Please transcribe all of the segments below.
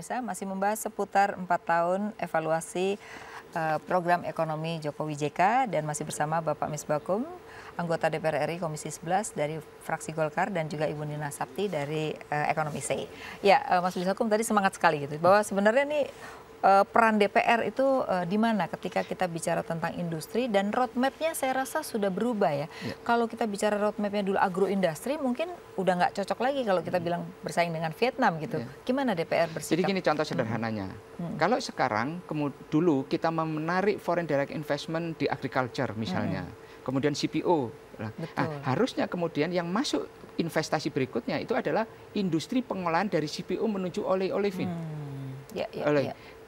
pemirsa, masih membahas seputar 4 tahun evaluasi program ekonomi Jokowi JK dan masih bersama Bapak Misbakum, anggota DPR RI Komisi 11 dari fraksi Golkar dan juga Ibu Nina Sapti dari Ekonomi SEI. Ya, Mas Misbakum tadi semangat sekali gitu bahwa sebenarnya nih peran DPR itu di mana ketika kita bicara tentang industri dan roadmap-nya saya rasa sudah berubah ya. Kalau kita bicara roadmap-nya dulu agroindustri mungkin udah nggak cocok lagi kalau kita bilang bersaing dengan Vietnam gitu. Gimana DPR bersikap? Jadi gini contoh sederhananya. Kalau sekarang dulu kita menarik foreign direct investment di agriculture misalnya, kemudian CPO. Harusnya kemudian yang masuk investasi berikutnya itu adalah industri pengolahan dari CPO menuju olefin.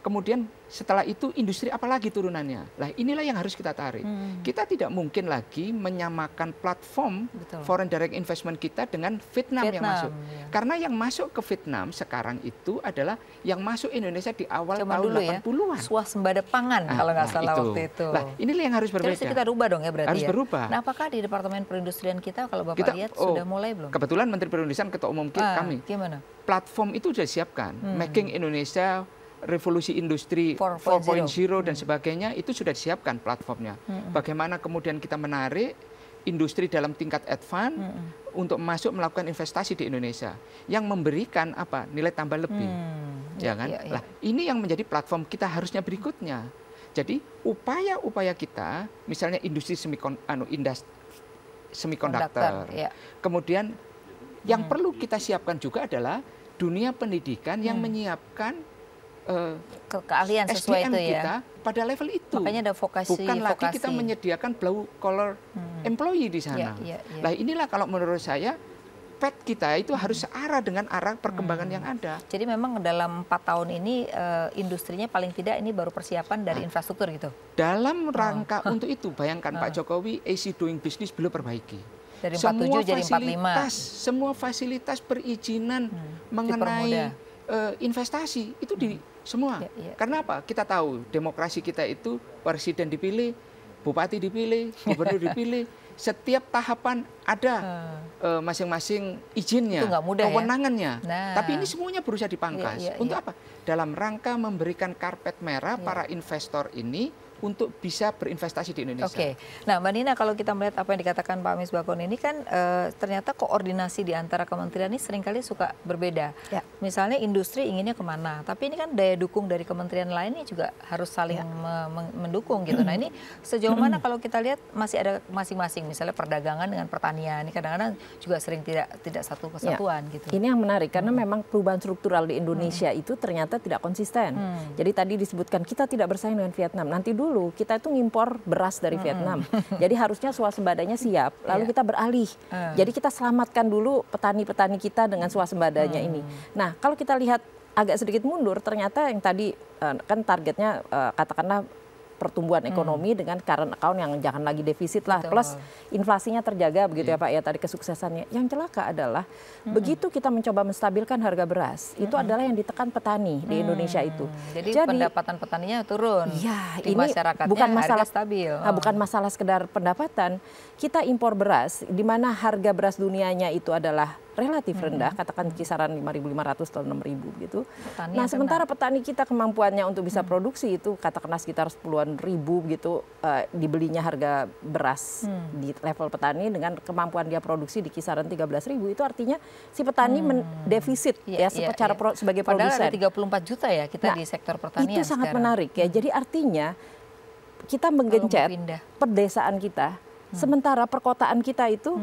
Kemudian setelah itu industri apalagi turunannya. Lah inilah yang harus kita tarik. Kita tidak mungkin lagi menyamakan platform foreign direct investment kita dengan Vietnam yang masuk. Karena yang masuk ke Vietnam sekarang itu adalah yang masuk Indonesia di awal tahun 80-an. Swasembada pangan kalau nggak salah waktu itu. Lah inilah yang harus berbeda. Jadi kita rubah dong ya berarti harus berubah. Nah apakah di Departemen Perindustrian kita kalau Bapak lihat sudah mulai belum? Kebetulan Menteri Perindustrian Ketua Umum kami. Gimana? Platform itu sudah disiapkan. Making Indonesia revolusi industri 4.0 dan sebagainya itu sudah disiapkan platformnya. Bagaimana kemudian kita menarik industri dalam tingkat advance untuk masuk melakukan investasi di Indonesia yang memberikan apa nilai tambah lebih, ya kan? Lah ini yang menjadi platform kita harusnya berikutnya. Jadi upaya-upaya kita, misalnya industri semikonduktor, kemudian yang perlu kita siapkan juga adalah dunia pendidikan yang menyiapkan keahlian sesuai SDM itu ya. Kita pada level itu. Makanya ada vokasi. Bukan lagi kita menyediakan blue collar employee di sana. Nah inilah kalau menurut saya pet kita itu harus searah dengan arah perkembangan yang ada. Jadi memang dalam 4 tahun ini industrinya paling tidak ini baru persiapan dari infrastruktur gitu. Dalam rangka untuk itu bayangkan Pak Jokowi easy doing business belum perbaiki. Dari 47 jadi 45. Semua fasilitas perizinan mengenai investasi itu di semua. Karena apa? Kita tahu demokrasi kita itu presiden dipilih, bupati dipilih, gubernur dipilih, setiap tahapan ada masing-masing izinnya, kewenangannya. Tapi ini semuanya berusaha dipangkas. Untuk apa? Dalam rangka memberikan karpet merah para investor ini untuk bisa berinvestasi di Indonesia. Nah Mbak Nina, kalau kita melihat apa yang dikatakan Pak Misbakun ini kan ternyata koordinasi di antara kementerian ini seringkali suka berbeda. Misalnya industri inginnya kemana, tapi ini kan daya dukung dari kementerian lainnya juga harus saling mendukung gitu. Nah ini sejauh mana kalau kita lihat masih ada masing-masing, misalnya perdagangan dengan pertanian, ini kadang-kadang juga sering tidak satu kesatuan gitu. Ini yang menarik karena memang perubahan struktural di Indonesia itu ternyata tidak konsisten. Jadi tadi disebutkan kita tidak bersaing dengan Vietnam. Nanti dulu kita itu ngimpor beras dari Vietnam. Jadi harusnya swasembadanya siap. Lalu kita beralih. Jadi kita selamatkan dulu petani-petani kita dengan swasembadanya ini. Nah, kalau kita lihat agak sedikit mundur, ternyata yang tadi kan targetnya katakanlah pertumbuhan ekonomi dengan current account yang jangan lagi defisit lah, plus inflasinya terjaga begitu ya Pak ya, tadi kesuksesannya. Yang celaka adalah begitu kita mencoba menstabilkan harga beras, itu adalah yang ditekan petani di Indonesia itu. Jadi pendapatan petaninya turun. Ya, di ini masyarakatnya bukan masalah harga stabil. Bukan masalah sekedar pendapatan. Kita impor beras, di mana harga beras dunianya itu adalah relatif rendah, katakan kisaran 5.500 atau 6.000 gitu. Nah, sementara petani kita kemampuannya untuk bisa produksi itu katakanlah sekitar 10-an ribu gitu dibelinya harga beras di level petani dengan kemampuan dia produksi di kisaran 13.000, itu artinya si petani mendefisit secara sebagai produsen. Padahal ada 34 juta ya kita di sektor pertanian. Itu sangat menarik ya. Jadi artinya kita menggencet perdesaan kita, sementara perkotaan kita itu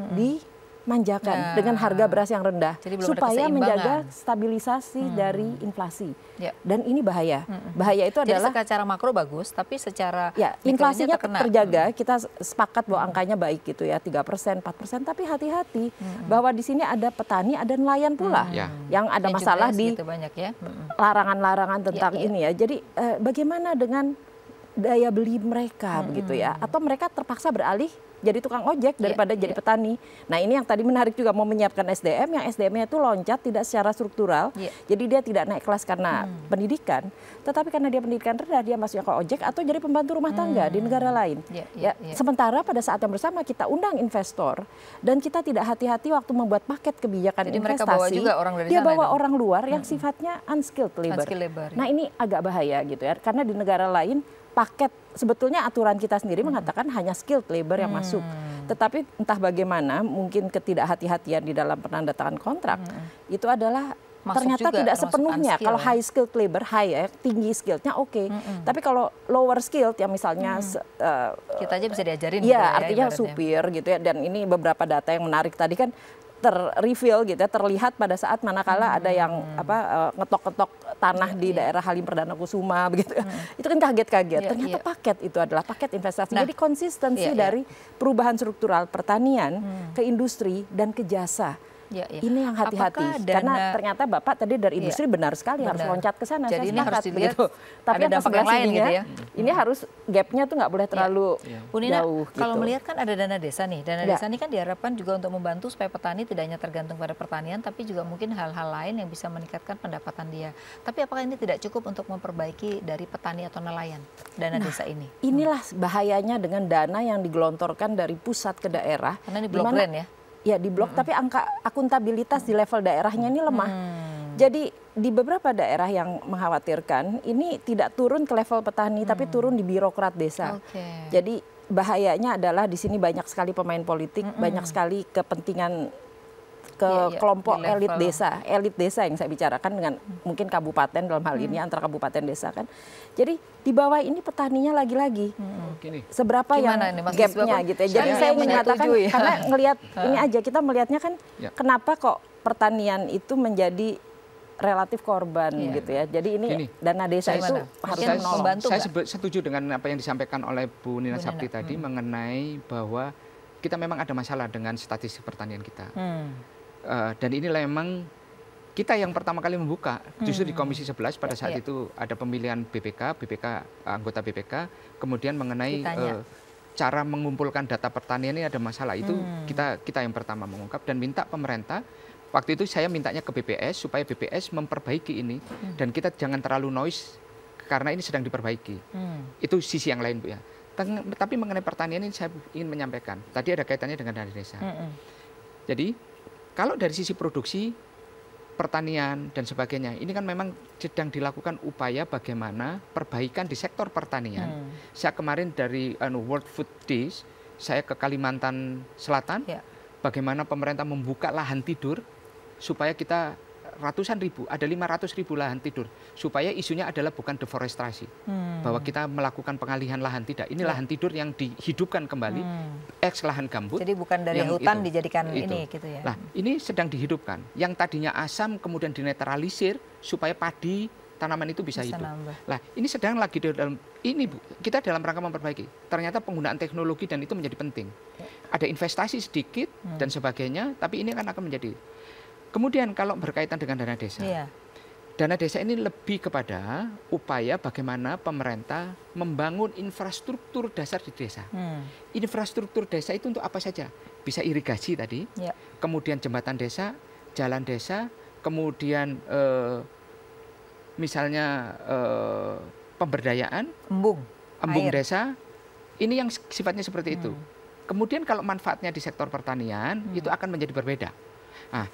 manjakan dengan harga beras yang rendah supaya menjaga stabilisasi dari inflasi. Dan ini bahaya. Bahaya itu adalah secara makro bagus, tapi secara inflasinya terjaga. Kita sepakat bahwa angkanya baik gitu ya, 3%, 4%, tapi hati-hati bahwa di sini ada petani, ada nelayan pula yang ada masalah di larangan-larangan tentang ini ya. Jadi bagaimana dengan daya beli mereka begitu ya, atau mereka terpaksa beralih jadi tukang ojek daripada jadi petani. Nah ini yang tadi menarik juga, mau menyiapkan SDM, yang SDM-nya itu loncat tidak secara struktural, jadi dia tidak naik kelas karena pendidikan, tetapi karena dia pendidikan rendah dia masuknya ke ojek atau jadi pembantu rumah tangga di negara lain. Sementara pada saat yang bersama kita undang investor dan kita tidak hati-hati waktu membuat paket kebijakan jadi investasi, bawa juga orang dari dia sana bawa orang luar yang sifatnya unskilled labor. Nah ini agak bahaya gitu ya, karena di negara lain paket, sebetulnya aturan kita sendiri mengatakan hanya skilled labor yang masuk. Tetapi entah bagaimana, mungkin ketidakhati-hatian di dalam penandatangan kontrak, itu adalah masuk ternyata juga, tidak sepenuhnya. Kalau high skilled labor, high ya, tinggi skillednya oke. Tapi kalau lower skilled yang misalnya kita aja bisa diajarin. Ya, artinya supir gitu ya. Dan ini beberapa data yang menarik tadi kan terreveal gitu ya, terlihat pada saat manakala ada yang ngetok-ngetok tanah di daerah Halim Perdana Kusuma begitu ya. Itu kan kaget-kaget. Ternyata paket itu adalah paket investasi. Jadi konsistensi dari perubahan struktural pertanian ke industri dan ke jasa. Ini yang hati-hati, karena ternyata Bapak tadi dari industri benar sekali harus loncat ke sana. Jadi saya ini harus dilihat begitu. Tapi ada dampak yang lain gitu ya. Ini harus gapnya tuh nggak boleh terlalu jauh. Kalau gitu. melihat kan ada dana desa nih, dana desa ini kan diharapkan juga untuk membantu supaya petani tidak hanya tergantung pada pertanian, tapi juga mungkin hal-hal lain yang bisa meningkatkan pendapatan dia. Tapi apakah ini tidak cukup untuk memperbaiki dari petani atau nelayan dana desa ini? Inilah bahayanya dengan dana yang digelontorkan dari pusat ke daerah. Karena ini blok grant ya. Ya di blok, tapi angka akuntabilitas di level daerahnya ini lemah. Jadi di beberapa daerah yang mengkhawatirkan ini tidak turun ke level petani, tapi turun di birokrat desa. Jadi bahayanya adalah di sini banyak sekali pemain politik, banyak sekali kepentingan kelompok elit desa yang saya bicarakan dengan mungkin kabupaten dalam hal ini, antara kabupaten desa kan. Jadi di bawah ini petaninya lagi-lagi seberapa yang gapnya gitu ya. Jadi saya menyatakan karena ngelihat ini aja, kita melihatnya kan kenapa kok pertanian itu menjadi relatif korban gitu ya. Jadi ini dana desa itu harus membantu. Saya setuju dengan apa yang disampaikan oleh Bu Nina Sabti tadi mengenai bahwa kita memang ada masalah dengan statistik pertanian kita. Dan ini memang kita yang pertama kali membuka, justru di Komisi 11 pada saat itu ada pemilihan BPK, anggota BPK, kemudian mengenai cara mengumpulkan data pertanian ini ada masalah. Itu kita yang pertama mengungkap dan minta pemerintah, waktu itu saya mintanya ke BPS supaya BPS memperbaiki ini dan kita jangan terlalu noise karena ini sedang diperbaiki. Itu sisi yang lain Bu ya. Tapi mengenai pertanian ini saya ingin menyampaikan, tadi ada kaitannya dengan dana desa. Jadi kalau dari sisi produksi, pertanian dan sebagainya, ini kan memang sedang dilakukan upaya bagaimana perbaikan di sektor pertanian. Saya kemarin dari World Food Days, saya ke Kalimantan Selatan, bagaimana pemerintah membuka lahan tidur supaya kita ratusan ribu, ada 500.000 lahan tidur, supaya isunya adalah bukan deforestasi, bahwa kita melakukan pengalihan lahan, tidak. Ini lahan tidur yang dihidupkan kembali, eks lahan gambut. Jadi bukan dari hutan dijadikan ini gitu ya. Nah, ini sedang dihidupkan. Yang tadinya asam kemudian dinetralisir supaya padi tanaman itu bisa hidup. Nah, ini sedang lagi dalam ini Bu, kita dalam rangka memperbaiki. Ternyata penggunaan teknologi dan itu menjadi penting. Ada investasi sedikit dan sebagainya, tapi ini kan akan menjadi. Kemudian kalau berkaitan dengan dana desa, dana desa ini lebih kepada upaya bagaimana pemerintah membangun infrastruktur dasar di desa. Infrastruktur desa itu untuk apa saja? Bisa irigasi tadi, kemudian jembatan desa, jalan desa, kemudian misalnya pemberdayaan, embung desa, ini yang sifatnya seperti itu. Kemudian kalau manfaatnya di sektor pertanian, itu akan menjadi berbeda. Nah,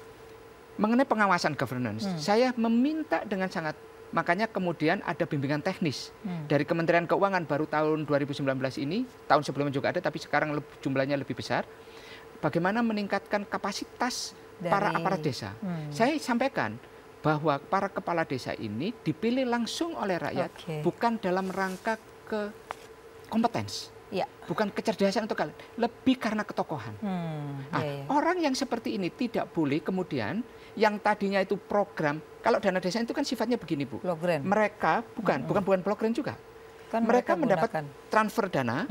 mengenai pengawasan governance, saya meminta dengan sangat, makanya kemudian ada bimbingan teknis dari Kementerian Keuangan baru tahun 2019 ini, tahun sebelumnya juga ada, tapi sekarang jumlahnya lebih besar. Bagaimana meningkatkan kapasitas para aparat desa. Saya sampaikan bahwa para kepala desa ini dipilih langsung oleh rakyat, bukan dalam rangka ke kompetens. Bukan kecerdasan untuk kalian, lebih karena ketokohan. Orang yang seperti ini tidak boleh kemudian yang tadinya itu program, kalau dana desa itu kan sifatnya begini Bu, mereka bukan blok grant juga, kan mereka mendapat transfer dana,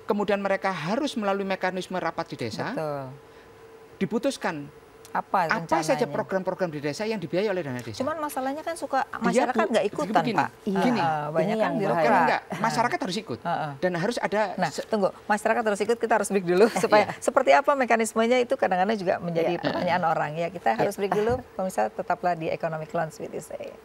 kemudian mereka harus melalui mekanisme rapat di desa, diputuskan Apa saja program-program di desa yang dibiayai oleh dana desa. Cuman masalahnya kan suka masyarakat nggak ikutan, begini, Pak. Gini, banyak kan birokrat. Enggak, masyarakat harus ikut. Dan harus ada... Nah, tunggu, masyarakat harus ikut, kita harus break dulu. Supaya seperti apa mekanismenya itu kadang-kadang juga menjadi pertanyaan orang. Ya, kita harus break dulu. Pemirsa, tetaplah di Economic Lounge with saya.